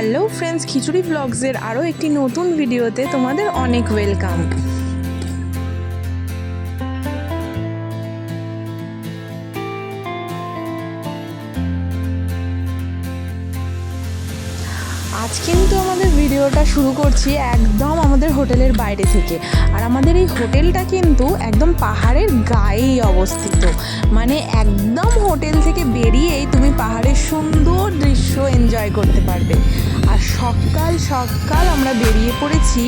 Hello friends, খিচুড়ি ব্লগসের আরও একটি নতুন ভিডিওতে তোমাদের অনেক ওয়েলকাম। আজ কিন্তু আমাদের ভিডিওটা শুরু করছি একদম আমাদের হোটেলের বাইরে থেকে। আর আমাদের এই হোটেলটা কিন্তু একদম পাহাড়ের গায়েই অবস্থিত, মানে একদম হোটেল থেকে বেরিয়েই তুমি পাহাড়ের সুন্দর দৃশ্য এনজয় করতে পারবে। আর সকাল সকাল আমরা বেরিয়ে পড়েছি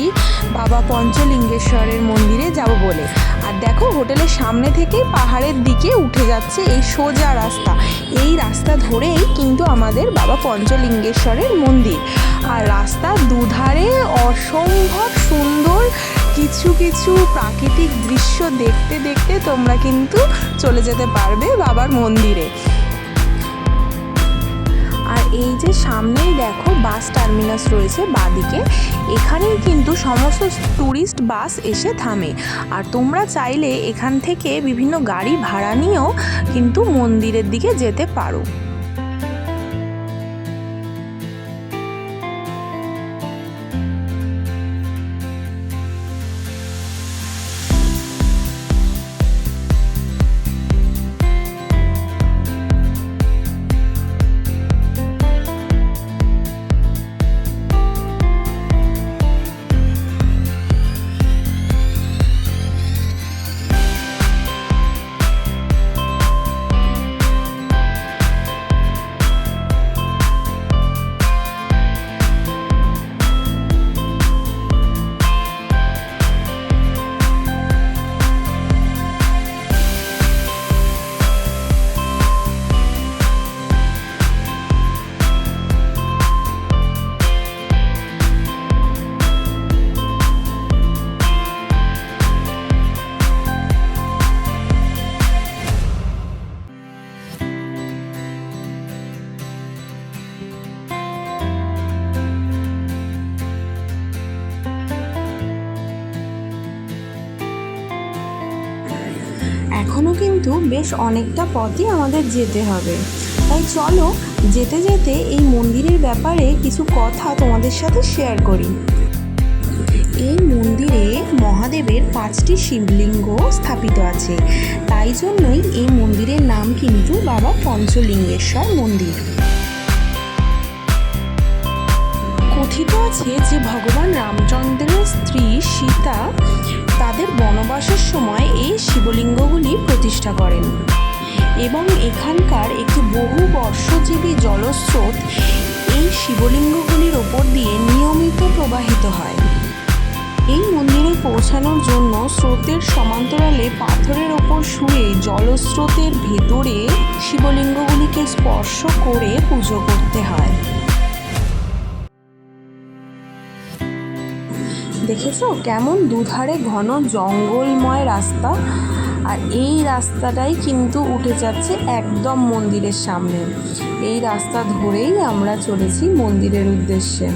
বাবা পঞ্চলিঙ্গেশ্বরের মন্দিরে যাব বলে। আর দেখো, হোটেলের সামনে থেকেই পাহাড়ের দিকে উঠে যাচ্ছে এই সোজা রাস্তা। এই রাস্তা ধরেই কিন্তু আমাদের বাবা পঞ্চলিঙ্গেশ্বরের মন্দির। আর রাস্তার দুধারে অসম্ভব সুন্দর কিছু কিছু প্রাকৃতিক দৃশ্য দেখতে দেখতে তোমরা কিন্তু চলে যেতে পারবে বাবার মন্দিরে। আর এই যে সামনেই দেখো বাস টার্মিনাস রয়েছে বাঁদিকে, এখানেই কিন্তু সমস্ত ট্যুরিস্ট বাস এসে থামে। আর তোমরা চাইলে এখান থেকে বিভিন্ন গাড়ি ভাড়া নিয়েও কিন্তু মন্দিরের দিকে যেতে পারো। এখনও কিন্তু বেশ অনেকটা পথই আমাদের যেতে হবে, তাই চলো যেতে যেতে এই মন্দিরের ব্যাপারে কিছু কথা তোমাদের সাথে শেয়ার করি। এই মন্দিরে মহাদেবের 5টি শিবলিঙ্গ স্থাপিত আছে, তাই জন্যই এই মন্দিরের নাম কিন্তু বাবা পঞ্চলিঙ্গেশ্বর মন্দির। কথিত আছে যে ভগবান রামচন্দ্রের স্ত্রী সীতা তাদের বনবাসের সময় এই শিবলিঙ্গগুলি প্রতিষ্ঠা করেন এবং এখানকার একটি বহু বর্ষজীবী জলস্রোত এই শিবলিঙ্গগুলির ওপর দিয়ে নিয়মিত প্রবাহিত হয়। এই মন্দিরে পৌঁছানোর জন্য স্রোতের সমান্তরালে পাথরের ওপর শুয়ে জলস্রোতের ভেতরে শিবলিঙ্গগুলিকে স্পর্শ করে পুজো করতে হয়। দেখেছো কেমন দুধারে ঘন জঙ্গলময় রাস্তা, আর এই রাস্তাটাই কিন্তু উঠে যাচ্ছে একদম মন্দিরের সামনে। এই রাস্তা ধরেই আমরা চলেছি মন্দিরের উদ্দেশ্যে।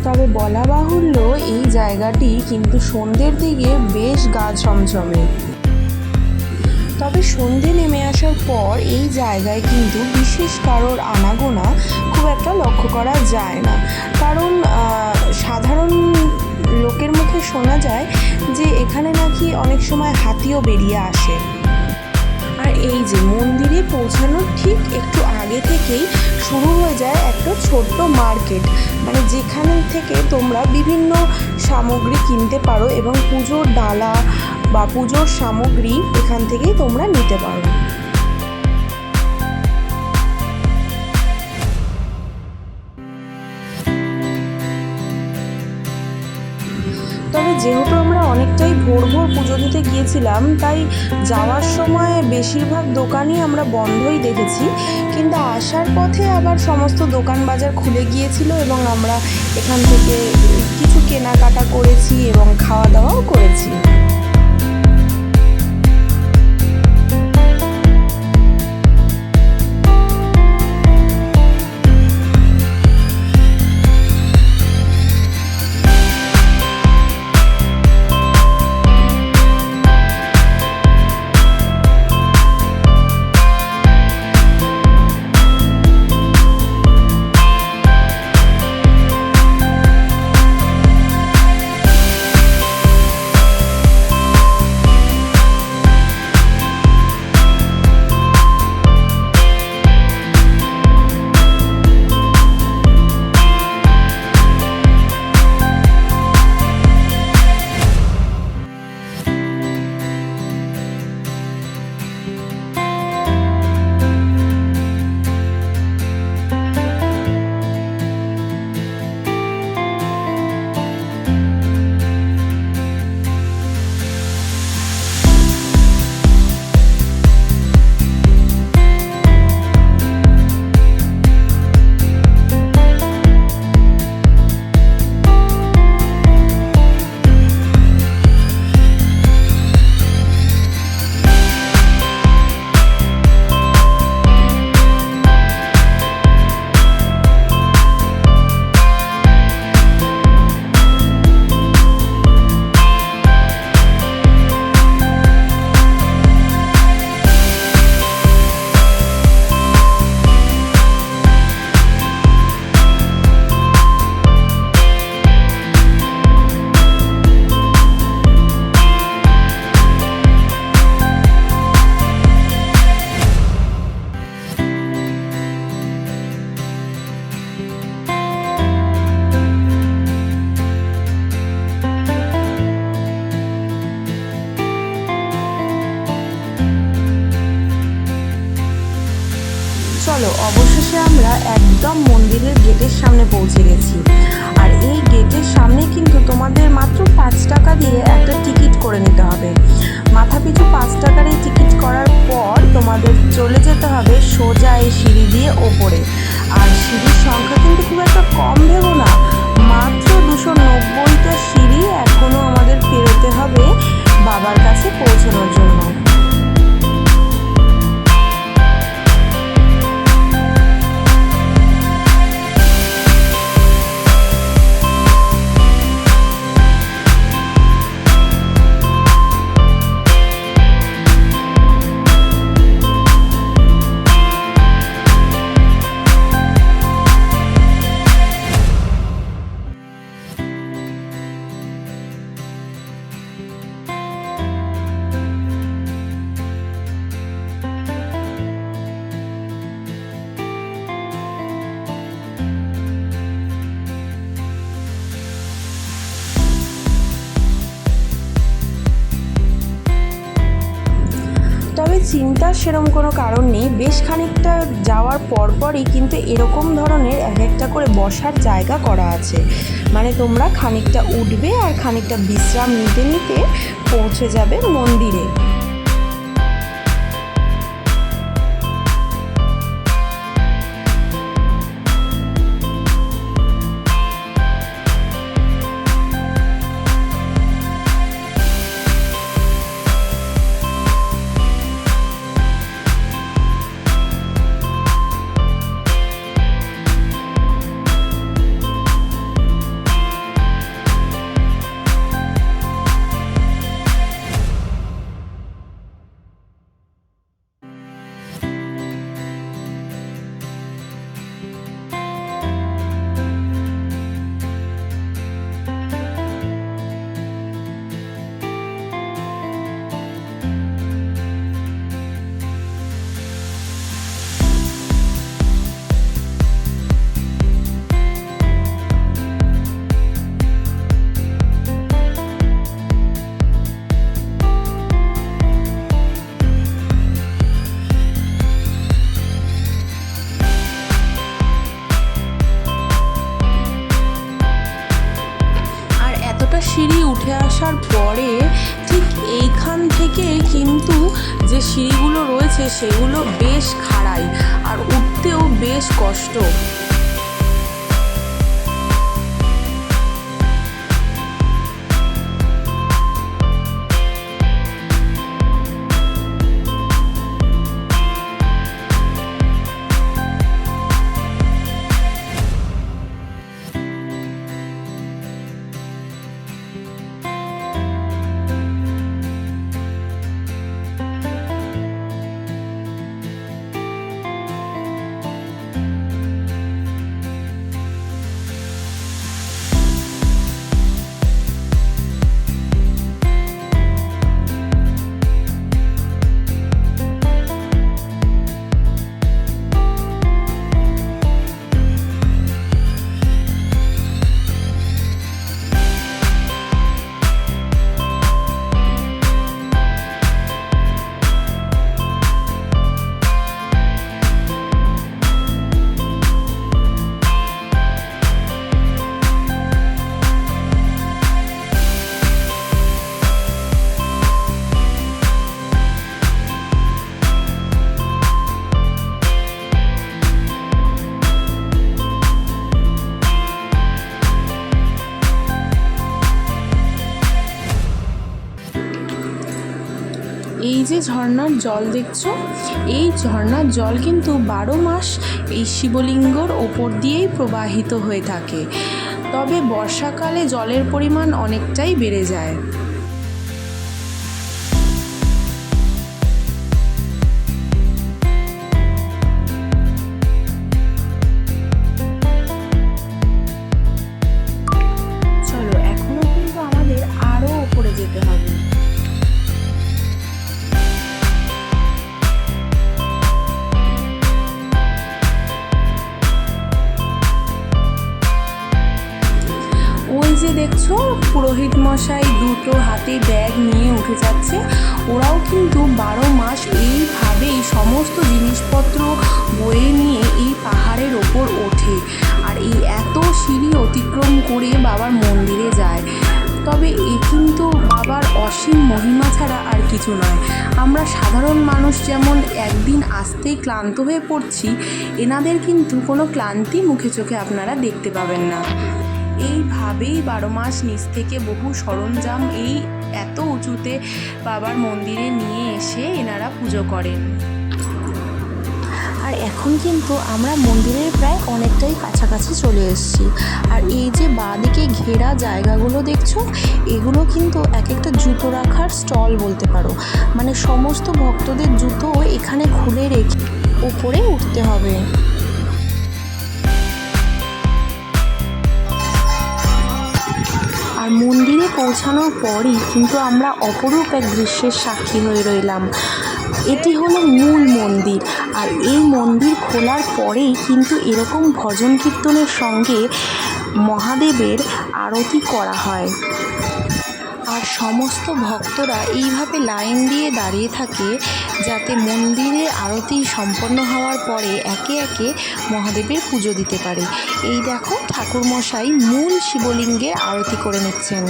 তবে বলা বাহুল্য এই জায়গাটি কিন্তু সন্ধ্যের দিকে বেশ গা ছমছমে। তবে সন্ধে নেমে আসার পর এই জায়গায় কিন্তু বিশেষ কারোর আনাগোনা খুব একটা লক্ষ্য করা যায় না, কারণ সাধারণ লোকের মুখে শোনা যায় যে এখানে নাকি অনেক সময় হাতিও বেরিয়ে আসে। আর এই যে মন্দিরে পৌঁছানোর ঠিক একটু আগে থেকেই শুরু হয়ে যায় একটা ছোট্ট মার্কেট, মানে যেখানে থেকে তোমরা বিভিন্ন সামগ্রী কিনতে পারো এবং পুজোর ডালা বা পুজোর সামগ্রী এখান থেকেই তোমরা নিতে পারো। তবে যেহেতু আমরা অনেকটাই ভোর ভোর পুজো দিতে গিয়েছিলাম, তাই যাওয়ার সময় বেশিরভাগ দোকানই আমরা বন্ধই দেখেছি, কিন্তু আসার পথে আবার সমস্ত দোকান বাজার খুলে গিয়েছিল এবং আমরা এখান থেকে কিছু কেনাকাটা করেছি এবং খাওয়া দাওয়াও করেছি। চলো, অবশেষে আমরা একদম মন্দিরের গেটের সামনে পৌঁছে গেছি। আর এই গেটের সামনে কিন্তু তোমাদের মাত্র 5 টাকা দিয়ে একটা টিকিট করে নিতে হবে। মাথাপিছু 5 টাকার এই টিকিট করার পর তোমাদের চলে যেতে হবে সোজা এই সিঁড়ি দিয়ে ওপরে। আর সিঁড়ির সংখ্যা কিন্তু খুব একটা কম ভেবো না, মাত্র 290টা সিঁড়ি এখনও আমাদের পেরোতে হবে বাবার কাছে পৌঁছানোর জন্য। তবে চিন্তার সেরকম কোনো কারণ নেই, বেশ খানিকটা যাওয়ার পরপরই কিন্তু এরকম ধরনের এক একটা করে বসার জায়গা করা আছে। মানে তোমরা খানিকটা উঠবে আর খানিকটা বিশ্রাম নিতে নিতে পৌঁছে যাবে মন্দিরে। সিঁড়ি উঠে আসার পরে ঠিক এইখান থেকে কিন্তু যে সিঁড়িগুলো রয়েছে সেগুলো বেশ খাড়াই আর উঠতেও বেশ কষ্ট। এই যে ঝর্ণার জল দেখছো, এই ঝর্ণার জল কিন্তু 12 মাস এই শিবলিঙ্গর ওপর দিয়েই প্রবাহিত হয়ে থাকে। তবে বর্ষাকালে জলের পরিমাণ অনেকটাই বেড়ে যায়। চলো, এখনো কিন্তু আমাদের আরো উপরে যেতে হবে। ওই যে দেখছো পুরোহিত মশাই দুধ জিনিসপত্র হাতে ব্যাগ নিয়ে উঠে যাচ্ছে। ওরাও কিন্তু 12 মাস এইভাবেই সমস্ত জিনিসপত্র বয়ে নিয়ে এই পাহাড়ের ওপর ওঠে আর এই এত সিঁড়ি অতিক্রম করে বাবার মন্দিরে যায়। তবে এ কিন্তু বাবার অসীম মহিমা ছাড়া আর কিছু নয়। আমরা সাধারণ মানুষ যেমন একদিন আসতেই ক্লান্ত হয়ে পড়ছি, এনাদের কিন্তু কোনো ক্লান্তি মুখে চোখে আপনারা দেখতে পাবেন না। এইভাবেই 12 মাস নিচ থেকে বহু সরঞ্জাম এই এত উঁচুতে বাবার মন্দিরে নিয়ে এসে এনারা পুজো করেন। আর এখন কিন্তু আমরা মন্দিরের প্রায় অনেকটাই কাছাকাছি চলে এসেছি। আর এই যে বাঁদিকে ঘেরা জায়গাগুলো দেখছো, এগুলো কিন্তু এক একটা জুতো রাখার স্টল বলতে পারো। মানে সমস্ত ভক্তদের জুতো এখানে খুলে রেখে উপরে উঠতে হবে। আর মন্দিরে পৌঁছানোর পরই কিন্তু আমরা অপরূপ এক দৃশ্যের সাক্ষী হয়ে রইলাম। এটি হলো মূল মন্দির। আর এই মন্দির খোলার পরেই কিন্তু এরকম ভজন কীর্তনের সঙ্গে মহাদেবের আরতি করা হয়। আর সমস্ত ভক্তরা এইভাবে লাইন দিয়ে দাঁড়িয়ে থাকে যাতে মন্দিরে আরতি সম্পন্ন হওয়ার পরে একে একে মহাদেবের পুজো দিতে পারে। এই দেখো ঠাকুরমশাই মূল শিবলিঙ্গের আরতি করে নিচ্ছেন।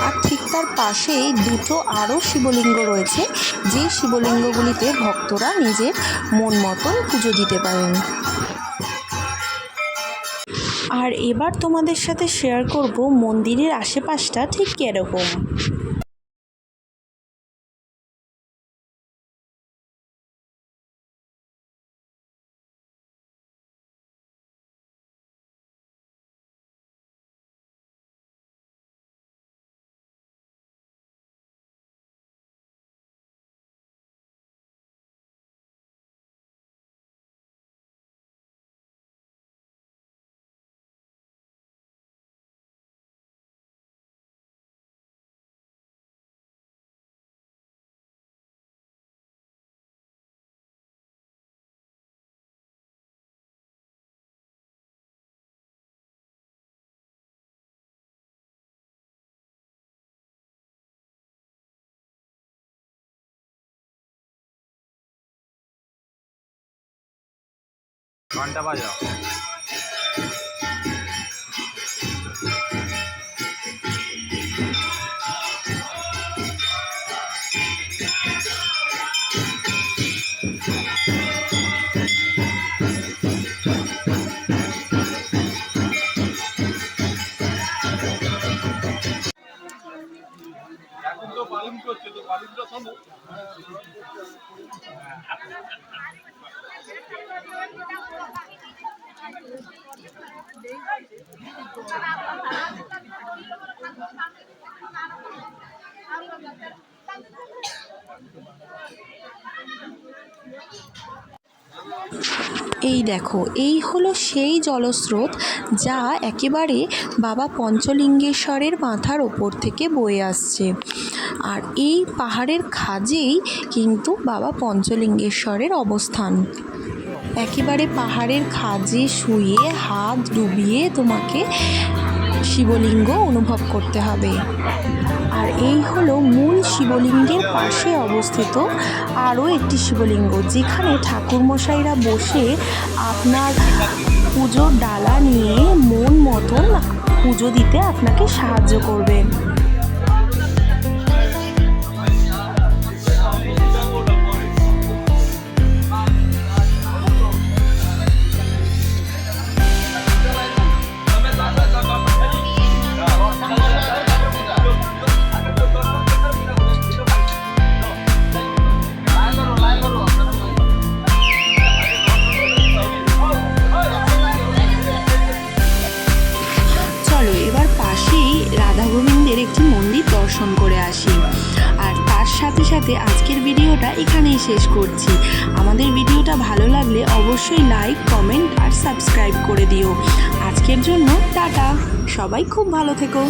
আর ঠিক তার পাশেই দুটো আরও শিবলিঙ্গ রয়েছে, যে শিবলিঙ্গগুলিতে ভক্তরা নিজের মন মতন পুজো দিতে পারেন। আর এবার তোমাদের সাথে শেয়ার করব মন্দিরের আশেপাশটা ঠিক কীরকম। घंटा बजाओ। এখন তো বালুম করছে, তো বালুমটা থামো। এই দেখো, এই হলো সেই জলস্রোত যা একেবারে বাবা পঞ্চলিঙ্গেশ্বরের মাথার ওপর থেকে বয়ে আসছে। আর এই পাহাড়ের খাজেই কিন্তু বাবা পঞ্চলিঙ্গেশ্বরের অবস্থান। একেবারে পাহাড়ের খাজে শুয়ে হাত ডুবিয়ে তোমাকে শিবলিঙ্গ অনুভব করতে হবে। আর এই হলো মূল শিবলিঙ্গের পাশে অবস্থিত আরও একটি শিবলিঙ্গ, যেখানে ঠাকুরমশাইরা বসে আপনার পুজোর ডালা নিয়ে মন মতন পুজো দিতে আপনাকে সাহায্য করবেন। একটি মন্দির দর্শন করে আসি। আর তার সাথে সাথে আজকের ভিডিওটা এখানেই শেষ করছি। আমাদের ভিডিওটা ভালো লাগলে অবশ্যই লাইক, কমেন্ট আর সাবস্ক্রাইব করে দিও। আজকের জন্য টাটা, সবাই খুব ভালো থেকো।